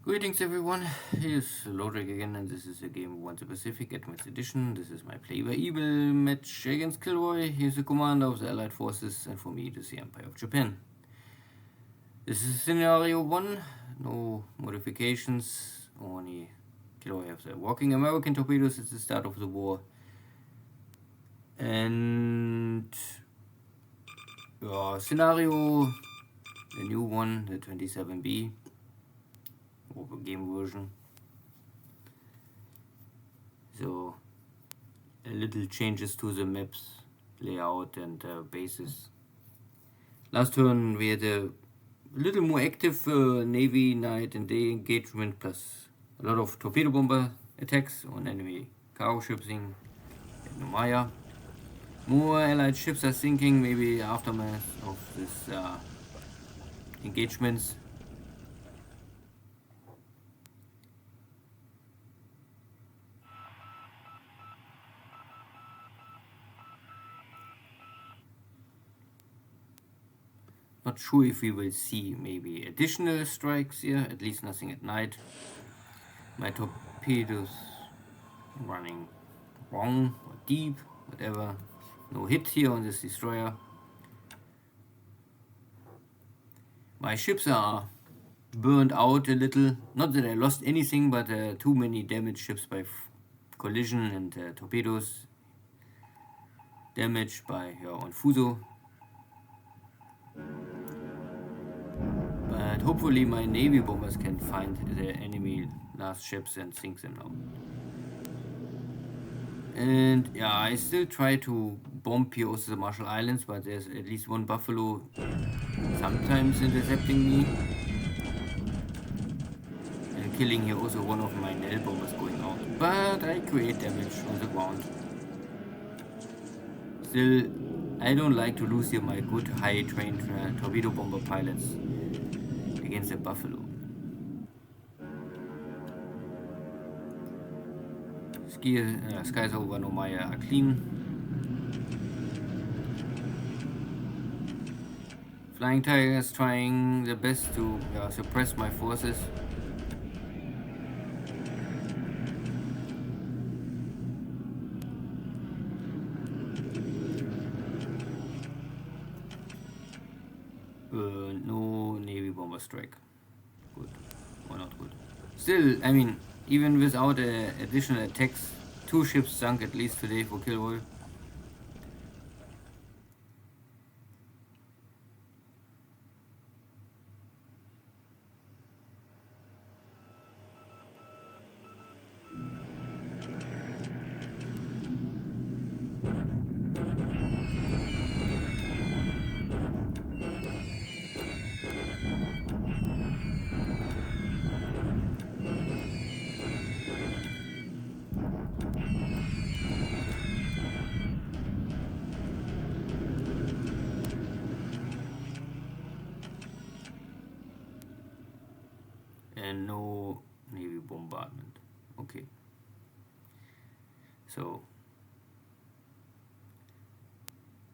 Greetings everyone, here's Lodrik again, and this is a game of Once a Pacific Advanced Edition. This is my Play by Evil match against KilRoy. He's the commander of the Allied Forces, and for me it is the Empire of Japan. This is scenario 1, no modifications, only KilRoy has the walking American torpedoes at the start of the war. And scenario, the new one, the 27B. Game version. So a little changes to the maps layout and bases. Last turn we had a little more active Navy night and day engagement, plus a lot of torpedo bomber attacks on enemy cargo ships in Nomaya. More allied ships are sinking, maybe aftermath of this engagements. Not sure if we will see maybe additional strikes here, at least nothing at night. My torpedoes running wrong or deep, whatever. No hit here on this destroyer. My ships are burned out a little. Not that I lost anything, but too many damaged ships by collision and torpedoes. Damaged by on Fuso. But hopefully my Navy bombers can find the enemy last ships and sink them now. And yeah, I still try to bomb here also the Marshall Islands, but there's at least one Buffalo sometimes intercepting me. And killing here also one of my Nell bombers going out. But I create damage on the ground. Still, I don't like to lose here my good high trained torpedo bomber pilots against the Buffalo. Skies over Nomaya are clean. Flying Tigers trying their best to suppress my forces. No Navy bomber strike. Good. Or not good. Still, I mean, even without additional attacks, 2 ships sunk at least today for KilRoy. And no Navy bombardment. Okay. So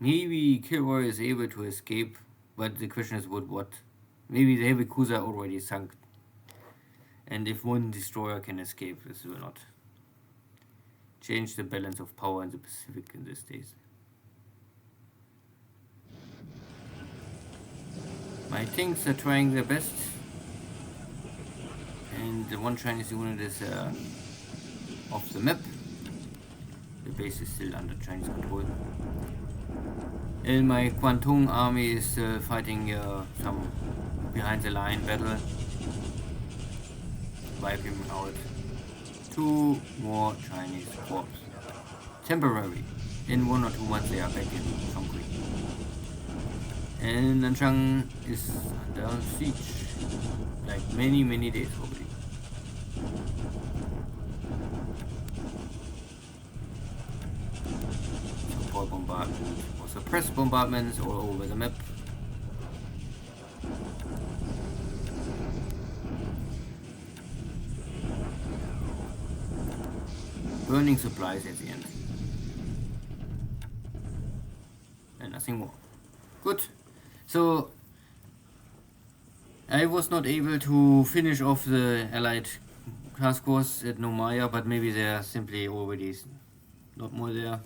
maybe KilRoy is able to escape, but the question is what? Maybe the heavy cruiser already sunk. And if one destroyer can escape, this will not change the balance of power in the Pacific in these days. My tanks are trying their best. And the one Chinese unit is off the map. The base is still under Chinese control. And my Kwantung army is fighting some behind the line battle. Wiping out 2 more Chinese corps. Temporary. In 1 or 2 months they are back in Chongqing. And Nanchang is under siege. Like many days already. Support bombardment or suppressed bombardments all over the map. Burning supplies at the end. And nothing more. Good. So I was not able to finish off the Allied task force at Nomaya, but maybe they are simply already not more there.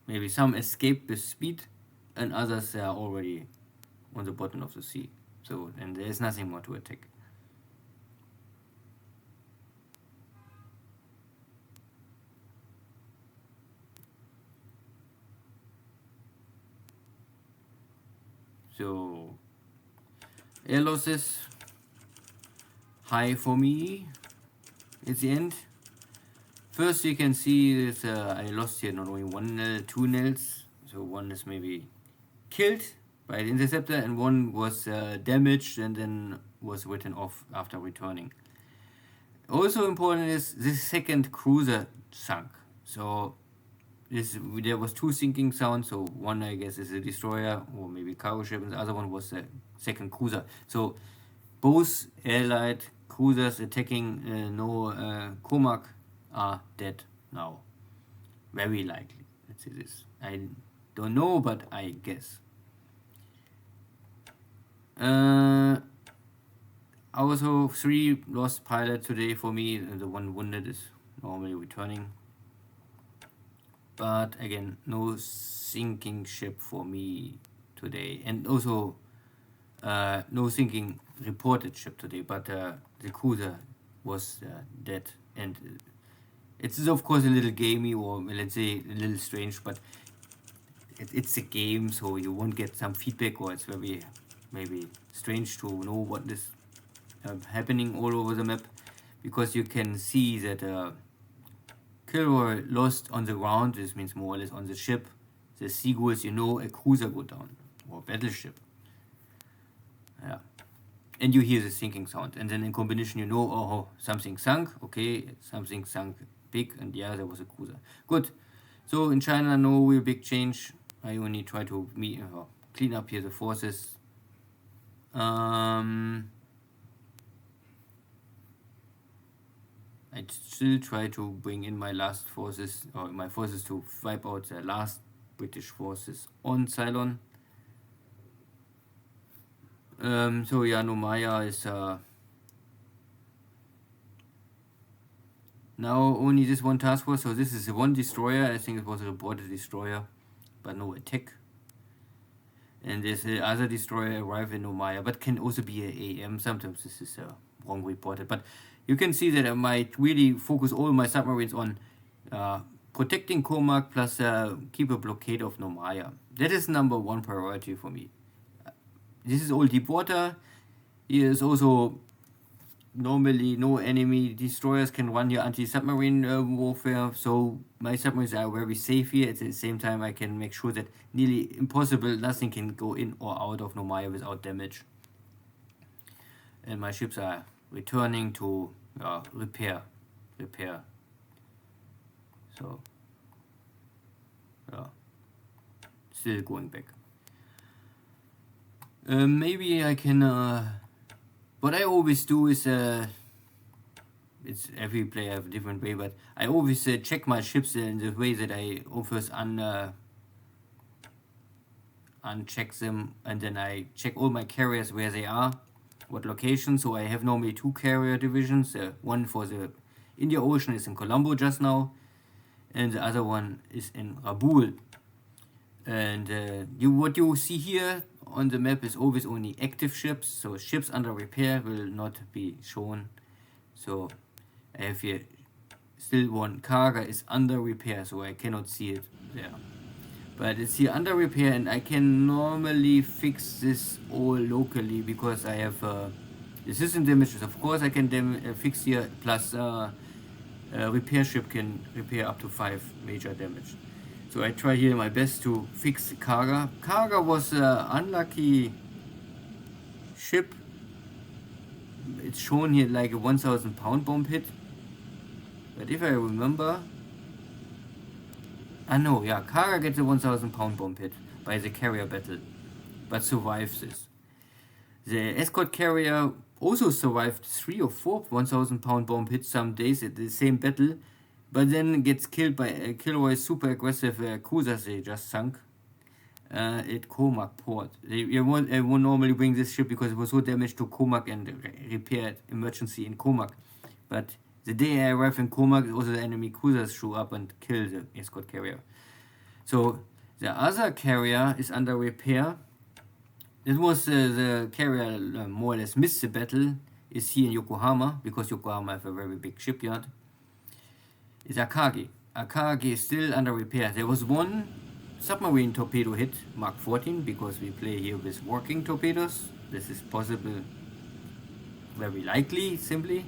Maybe some escaped with speed, and others are already on the bottom of the sea. So, and there is nothing more to attack. So, air losses high for me at the end. First, you can see that I lost here not only one nil, two nils. So one is maybe killed by the interceptor, and one was damaged and then was written off after returning. Also important is this second cruiser sunk. So there was two sinking sounds. So one, I guess, is a destroyer or maybe cargo ship, and the other one was a second cruiser. So both Allied cruisers attacking Comac are dead now. Very likely. Let's say this. I don't know, but I guess. Also, 3 lost pilot today for me. The one wounded is normally returning. But again, no sinking ship for me today. And also, no sinking reported ship today. But the cruiser was dead. And it's of course a little gamey, or let's say a little strange, but it's a game, so you won't get some feedback, or it's very maybe strange to know what is happening all over the map, because you can see that KilRoy lost on the ground. This means more or less on the ship. The seagulls, a cruiser go down, or battleship. Yeah. And you hear the sinking sound, and then in combination oh, something sunk, okay, something sunk big, and yeah, there was a cruiser. Good. So in China, no real big change. I only try to clean up here the forces. I still try to bring in my last forces, or my forces, to wipe out the last British forces on Ceylon. So yeah, Nomaya is now only this one task force. So this is one destroyer. I think it was a reported destroyer, but no attack. And there's the other destroyer arrive in Nomaya, but can also be a AM. Sometimes this is wrong reported. But you can see that I might really focus all my submarines on protecting Comac, plus keep a blockade of Nomaya. That is number one priority for me. This is all deep water. Here is also normally no enemy destroyers can run your anti-submarine warfare, so my submarines are very safe here. At the same time, I can make sure that nearly impossible, nothing can go in or out of Nomaya without damage. And my ships are returning to repair. So still going back. Maybe I can what I always do is it's every player have a different way, but I always check my ships in the way that I first uncheck them, and then I check all my carriers where they are, what location. So I have normally 2 carrier divisions. One for the India Ocean is in Colombo just now, and the other one is in Rabaul. And what you see here on the map is always only active ships, so ships under repair will not be shown. So I have here still one cargo is under repair, so I cannot see it there. But it's here under repair, and I can normally fix this all locally because I have the system damages. Of course I can fix here, plus repair ship can repair up to 5 major damage. So I try here my best to fix Kaga. Kaga was an unlucky ship. It's shown here like a 1,000 pound bomb hit. But if I remember... Kaga gets a 1,000 pound bomb hit by the carrier battle, but survives this. The escort carrier also survived 3 or 4 1,000 pound bomb hits some days at the same battle, but then gets killed by KilRoy's super aggressive cruisers they just sunk. at Comac port. I won't normally bring this ship because it was so damaged to Comac and repaired emergency in Comac. But the day I arrived in Comac, also the enemy cruisers show up and kill the escort carrier. So the other carrier is under repair. This was the carrier more or less missed the battle, is here in Yokohama, because Yokohama have a very big shipyard. It's Akagi. Akagi is still under repair. There was one submarine torpedo hit, Mark 14, because we play here with working torpedoes. This is possible, very likely, simply.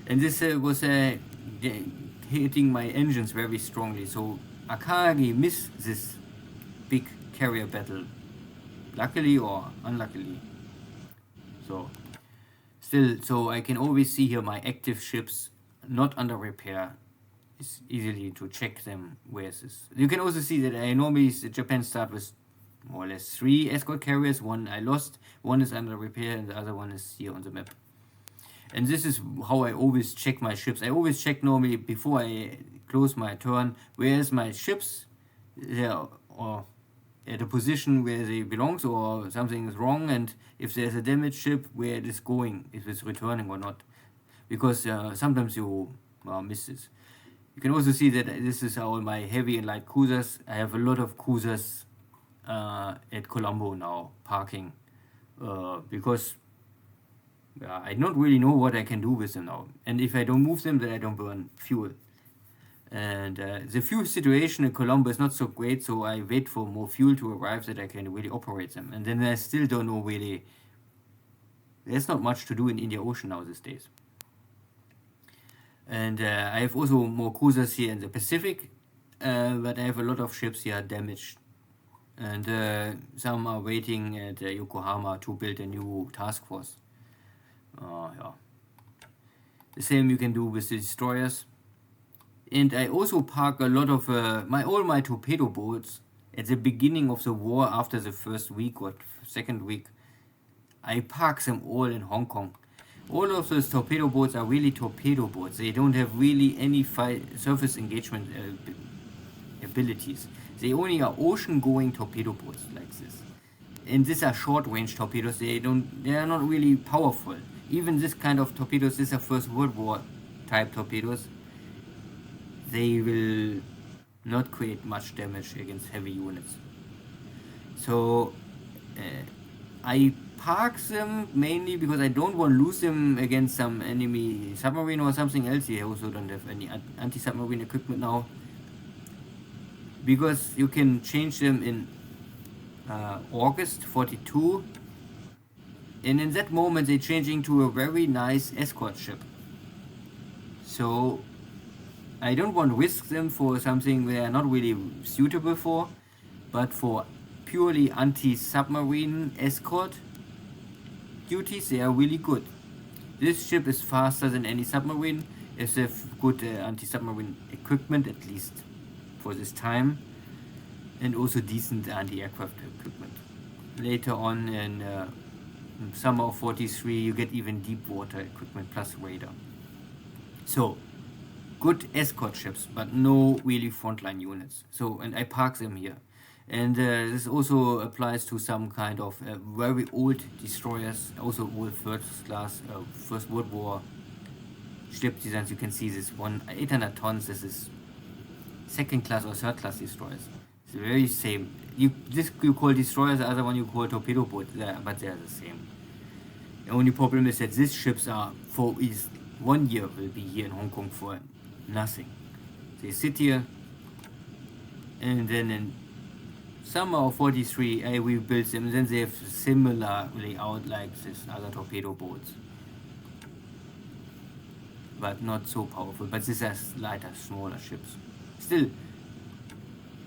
And this was hitting my engines very strongly. So Akagi missed this big carrier battle, luckily or unluckily. So still, so I can always see here my active ships not under repair. It's easily to check them where is this. You can also see that I normally Japan start with more or less 3 escort carriers. One I lost, one is under repair, and the other one is here on the map. And this is how I always check my ships. I always check normally before I close my turn, where is my ships, or at a position where they belong, or something is wrong, and if there's a damaged ship, where it is going, if it's returning or not. Because sometimes you miss this. You can also see that this is all my heavy and light cruisers. I have a lot of cruisers at Colombo now, parking, because I don't really know what I can do with them now. And if I don't move them, then I don't burn fuel. And the fuel situation in Colombo is not so great, so I wait for more fuel to arrive that I can really operate them. And then I still don't know really. There's not much to do in Indian Ocean now these days. And I have also more cruisers here in the Pacific, but I have a lot of ships here damaged. And some are waiting at Yokohama to build a new task force. Yeah. The same you can do with the destroyers. And I also park a lot of all my torpedo boats at the beginning of the war, after the first week or second week. I park them all in Hong Kong. All of those torpedo boats are really torpedo boats. They don't have really any surface engagement abilities. They only are ocean-going torpedo boats like this. And these are short-range torpedoes. They are not really powerful. Even this kind of torpedoes, these are First World War type torpedoes. They will not create much damage against heavy units. So I park them mainly because I don't want to lose them against some enemy submarine or something else. I also don't have any anti-submarine equipment now, because you can change them in August 42, and in that moment they're changing to a very nice escort ship. So I don't want to risk them for something they are not really suitable for, but for purely anti-submarine escort duties, they are really good. This ship is faster than any submarine. It's a good anti-submarine equipment, at least for this time, and also decent anti-aircraft equipment. Later on in summer of 43, you get even deep water equipment plus radar. So good escort ships, but no really frontline units. So, and I park them here. And this also applies to some kind of very old destroyers, also old first class, First World War ship designs. You can see this one, 800 tons, this is second class or third class destroyers. It's the very same. This you call destroyers, the other one you call torpedo boat, but they are the same. The only problem is that these ships are, for at least 1 year, will be here in Hong Kong for nothing. They sit here, and then in summer of 43, I rebuilt them, and then they have similar layout like this other torpedo boats, but not so powerful. But these are lighter, smaller ships. Still,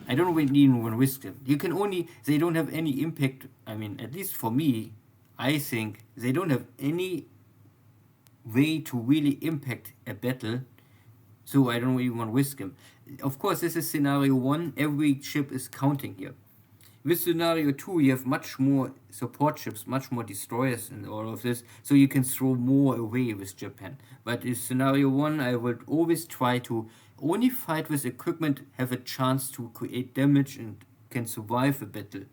I don't even want to risk them. They don't have any impact. I mean, at least for me, I think they don't have any way to really impact a battle, so I don't even want to risk them. Of course, this is scenario 1. Every ship is counting here. With scenario 2, you have much more support ships, much more destroyers and all of this, so you can throw more away with Japan. But in scenario 1, I would always try to only fight with equipment, have a chance to create damage and can survive a battle.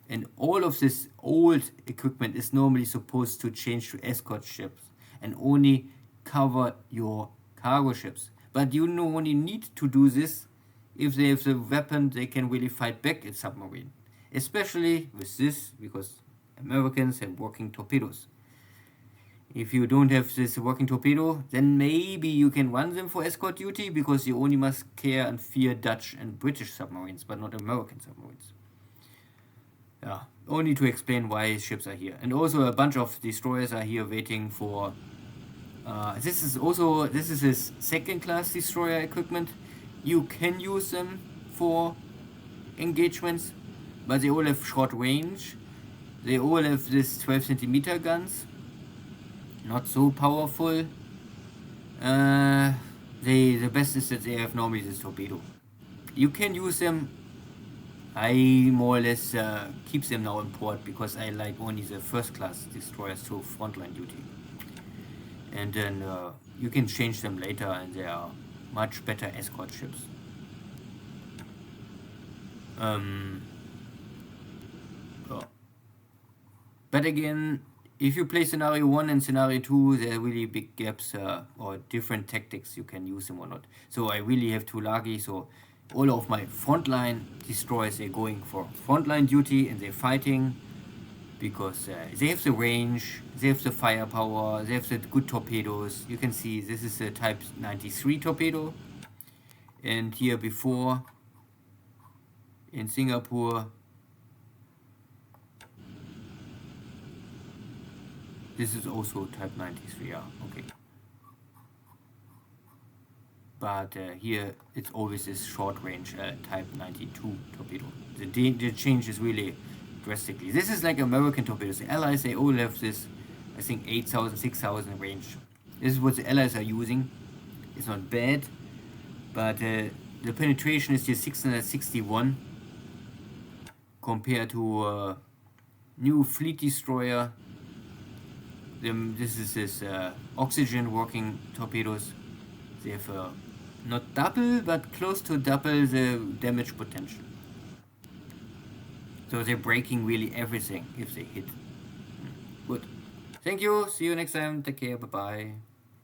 And all of this old equipment is normally supposed to change to escort ships and only cover your cargo ships. But you only need to do this if they have the weapon they can really fight back a submarine. Especially with this, because Americans have working torpedoes. If you don't have this working torpedo, then maybe you can run them for escort duty, because you only must care and fear Dutch and British submarines, but not American submarines. Yeah, only to explain why ships are here. And also a bunch of destroyers are here waiting for... this is his second class destroyer equipment. You can use them for engagements, but they all have short range. They all have this 12 centimeter guns. Not so powerful. The best is that they have normally this torpedo. You can use them. I more or less keep them now in port, because I like only the first class destroyers to frontline duty. And then you can change them later, and they are much better escort ships. But again, if you play scenario 1 and scenario 2, there are really big gaps or different tactics you can use them or not. So I really have Tulagi, so all of my frontline destroyers, they're going for frontline duty and they're fighting, because they have the range, they have the firepower, they have the good torpedoes. You can see this is a Type 93 torpedo, and here before in Singapore, this is also Type 93, yeah, okay. But here it's always this short range Type 92 torpedo. The change is really drastically. This is like American torpedoes. The Allies, they all have this, I think, 8,000, 6,000 range. This is what the Allies are using. It's not bad, but the penetration is just 661 compared to new fleet destroyer. This is this oxygen working torpedoes. They have not double, but close to double the damage potential. So they're breaking really everything if they hit. Good. Thank you. See you next time. Take care. Bye-bye.